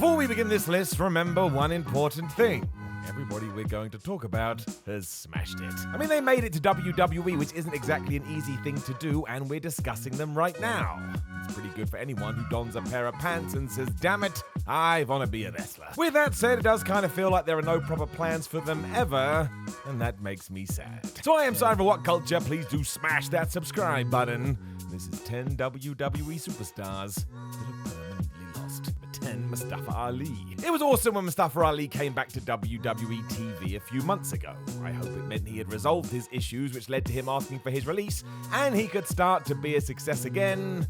Before we begin this list, remember one important thing. Everybody we're going to talk about has smashed it. I mean, they made it to WWE, which isn't exactly an easy thing to do, and we're discussing them right now. It's pretty good for anyone who dons a pair of pants and says, damn it, I want to be a wrestler. With that said, it does kind of feel like there are no proper plans for them ever, and that makes me sad. So I am Simon for What Culture. Please do smash that subscribe button. This is 10 WWE superstars that have permanently lost. 10 Mustafa Ali. It was awesome when Mustafa Ali came back to WWE TV a few months ago. I hope it meant he had resolved his issues, which led to him asking for his release, and he could start to be a success again.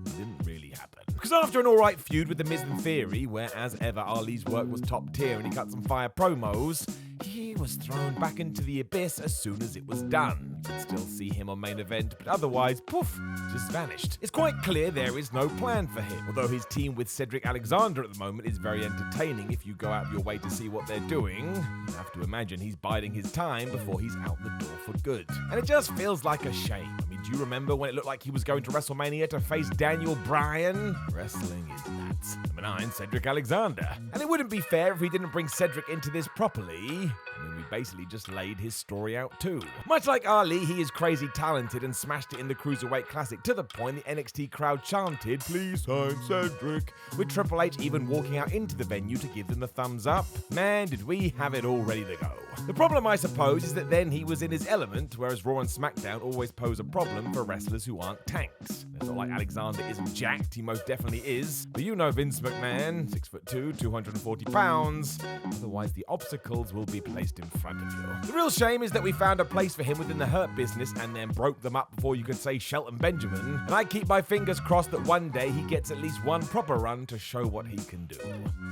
It didn't really happen. Because after an alright feud with The Miz and Theory, where as ever Ali's work was top tier and he cut some fire promos, he was thrown back into the abyss as soon as it was done. You can still see him on main event, but otherwise, poof, just vanished. It's quite clear there is no plan for him, although his team with Cedric Alexander at the moment is very entertaining if you go out of your way to see what they're doing. You have to imagine he's biding his time before he's out the door for good. And it just feels like a shame. I mean, do you remember when it looked like he was going to WrestleMania to face Daniel Bryan? Wrestling is nuts. Number 9, Cedric Alexander. And it wouldn't be fair if we didn't bring Cedric into this properly. I mean, we basically just laid his story out too. Much like Ali, he is crazy talented and smashed it in the Cruiserweight Classic to the point the NXT crowd chanted, "Please sign Cedric," with Triple H even walking out into the venue to give them the thumbs up. Man, did we have it all ready to go. The problem, I suppose, is that then he was in his element, whereas Raw and SmackDown always pose a problem for wrestlers who aren't tanks. It's not like Alexander isn't jacked, he most definitely is. But you know Vince McMahon, 6'2", 240 pounds. Otherwise, the obstacles will be placed in front of you. The real shame is that we found a place for him within the Hurt Business and then broke them up before you could say Shelton Benjamin. And I keep my fingers crossed that one day he gets at least one proper run to show what he can do.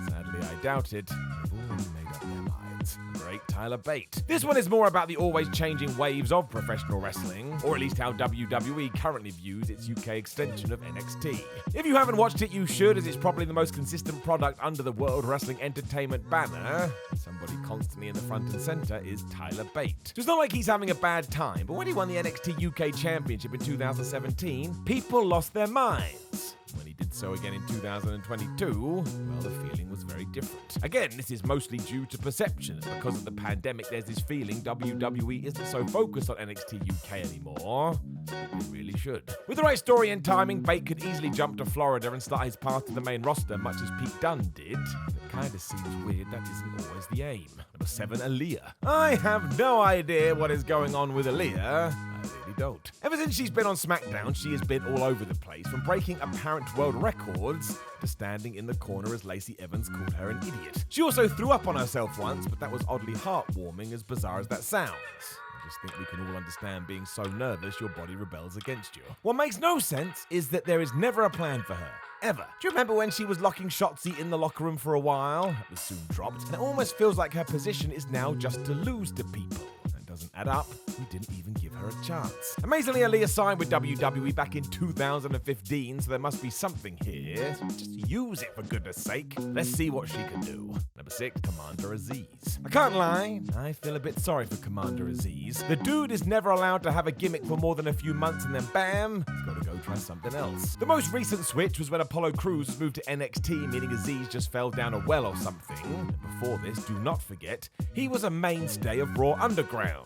Sadly, I doubt it. They've already made up their minds. Great Tyler Bate. This one is more about the always changing waves of professional wrestling, or at least how WWE currently views its UK extension of NXT. If you haven't watched it, you should, as it's probably the most consistent product under the World Wrestling Entertainment banner. Somebody constantly in the front and center is Tyler Bate. So it's not like he's having a bad time, but when he won the NXT UK Championship in 2017, people lost their minds. When he did so again in 2022, well, the feeling was very different. Again, this is mostly due to perception. Because of the pandemic, there's this feeling WWE isn't so focused on NXT UK anymore. It really should. With the right story and timing, Bate could easily jump to Florida and start his path to the main roster, much as Pete Dunne did. It kind of seems weird that isn't always the aim. Number 7, Aliyah. I have no idea what is going on with Aliyah. I really don't. Ever since she's been on SmackDown, she has been all over the place, from breaking apparent world records to standing in the corner as Lacey Evans called her an idiot. She also threw up on herself once, but that was oddly heartwarming, as bizarre as that sounds. I just think we can all understand being so nervous your body rebels against you. What makes no sense is that there is never a plan for her. Ever. Do you remember when she was locking Shotzi in the locker room for a while? That was soon dropped, and it almost feels like her position is now just to lose to people. Doesn't add up. We didn't even give her a chance. Amazingly, Aliyah signed with WWE back in 2015, so there must be something here. So just use it, for goodness sake. Let's see what she can do. Number 6, Commander Azeez. I can't lie, I feel a bit sorry for Commander Azeez. The dude is never allowed to have a gimmick for more than a few months, and then bam, he's got to go try something else. The most recent switch was when Apollo Crews was moved to NXT, meaning Azeez just fell down a well or something. And before this, do not forget, he was a mainstay of Raw Underground.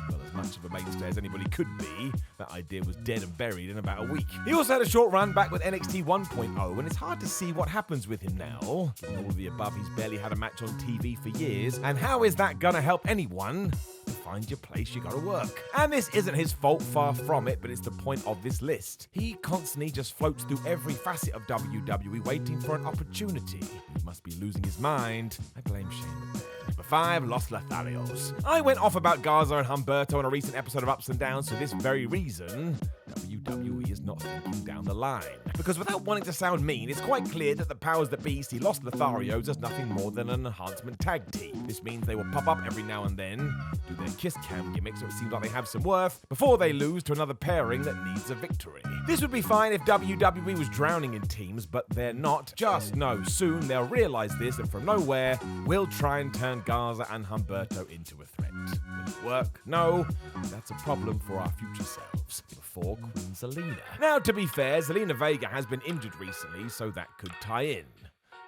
Well, as much of a mainstay as anybody could be, that idea was dead and buried in about a week. He also had a short run back with NXT 1.0, and it's hard to see what happens with him now. Given all of the above, he's barely had a match on TV for years, and how is that gonna help anyone? To find your place, you gotta work. And this isn't his fault, far from it, but it's the point of this list. He constantly just floats through every facet of WWE waiting for an opportunity. He must be losing his mind. I blame Shane McMahon. Number 5, Los Lotharios. I went off about Garza and Humberto on a recent episode of Ups and Downs for this very reason. WWE is not thinking down the line. Because without wanting to sound mean, it's quite clear that the powers that be see Los Lotharios as nothing more than an enhancement tag team. This means they will pop up every now and then, do their kiss cam gimmick so it seems like they have some worth, before they lose to another pairing that needs a victory. This would be fine if WWE was drowning in teams, but they're not. Just know soon they'll realize this, and from nowhere, we'll try and turn Garza and Humberto into a threat. Will it work? No. That's a problem for our future selves. Before Queen Zelina. Now, to be fair, Zelina Vega has been injured recently, so that could tie in.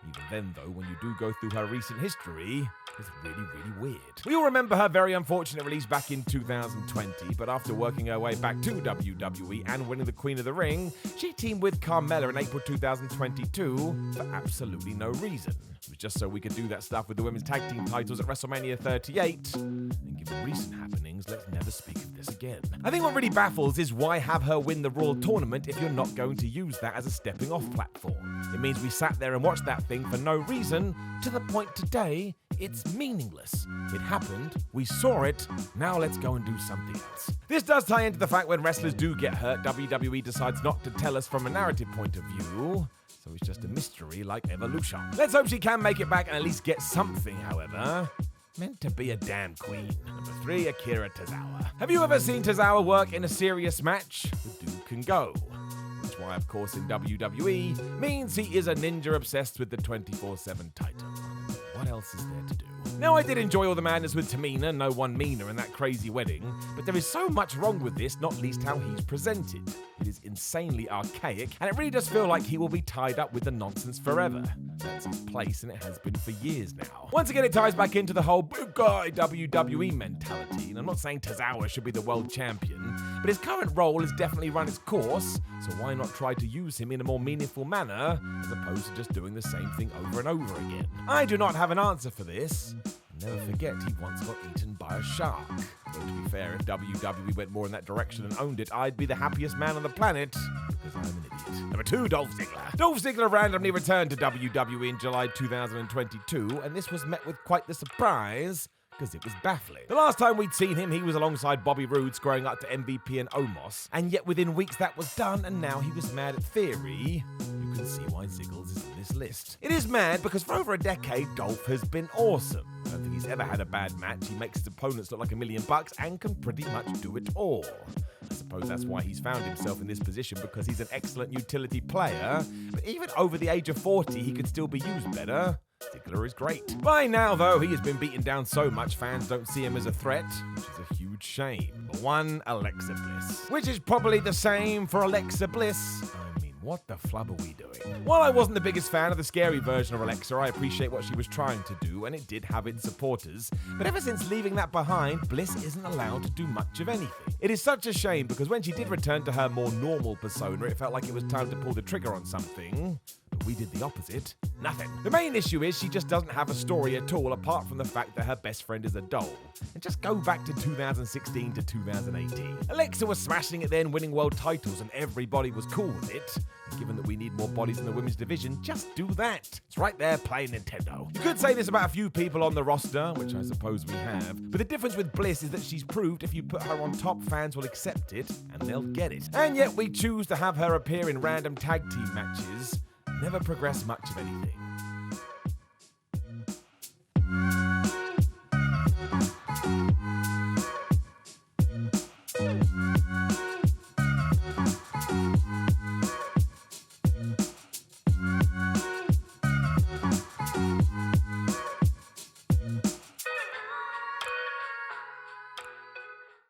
Even then, though, when you do go through her recent history, it's really, really weird. We all remember her very unfortunate release back in 2020, but after working her way back to WWE and winning the Queen of the Ring, she teamed with Carmella in April 2022 for absolutely no reason. It was just so we could do that stuff with the women's tag team titles at WrestleMania 38, and given recent happenings, let's never speak of this again. I think what really baffles is why have her win the Raw tournament if you're not going to use that as a stepping off platform. It means we sat there and watched that thing for no reason, to the point today it's meaningless. It happened, we saw it, now let's go and do something else. This does tie into the fact when wrestlers do get hurt, WWE decides not to tell us from a narrative point of view, so it's just a mystery like Evolution. Let's hope she can make it back and at least get something, however. Meant to be a damn queen. Number 3, Akira Tozawa. Have you ever seen Tozawa work in a serious match? The dude can go. That's why, of course, in WWE means he is a ninja obsessed with the 24/7 title. What else is there to do? Now, I did enjoy all the madness with Tamina, no one meaner, and that crazy wedding, but there is so much wrong with this, not least how he's presented. It is insanely archaic, and it really does feel like he will be tied up with the nonsense forever. That's his place, and it has been for years now. Once again, it ties back into the whole big guy WWE mentality, and I'm not saying Tozawa should be the world champion, but his current role has definitely run its course, so why not try to use him in a more meaningful manner, as opposed to just doing the same thing over and over again? I do not have an answer for this. Never forget he once got eaten by a shark. Though to be fair, if WWE went more in that direction and owned it, I'd be the happiest man on the planet, because I'm an idiot. Number 2, Dolph Ziggler. Dolph Ziggler randomly returned to WWE in July 2022, and this was met with quite the surprise, because it was baffling. The last time we'd seen him, he was alongside Bobby Roode squaring up to MVP and Omos, and yet within weeks that was done, and now he was mad at Theory. You can see why Ziggles is on this list. It is mad because for over a decade, Dolph has been awesome. I don't think he's ever had a bad match. He makes his opponents look like $1 million and can pretty much do it all. I suppose that's why he's found himself in this position, because he's an excellent utility player, but even over the age of 40, he could still be used better. Ziggler is great. By now, though, he has been beaten down so much fans don't see him as a threat, which is a huge shame. Number 1, Alexa Bliss. Which is probably the same for Alexa Bliss. I mean, what the flub are we doing? While I wasn't the biggest fan of the scary version of Alexa, I appreciate what she was trying to do, and it did have its supporters. But ever since leaving that behind, Bliss isn't allowed to do much of anything. It is such a shame, because when she did return to her more normal persona, it felt like it was time to pull the trigger on something. But we did the opposite. Nothing. The main issue is she just doesn't have a story at all, apart from the fact that her best friend is a doll. And just go back to 2016 to 2018. Alexa was smashing it then, winning world titles, and everybody was cool with it. And given that we need more bodies in the women's division, just do that. It's right there playing Nintendo. You could say this about a few people on the roster, which I suppose we have, but the difference with Bliss is that she's proved if you put her on top, fans will accept it, and they'll get it. And yet we choose to have her appear in random tag team matches, never progress much of anything.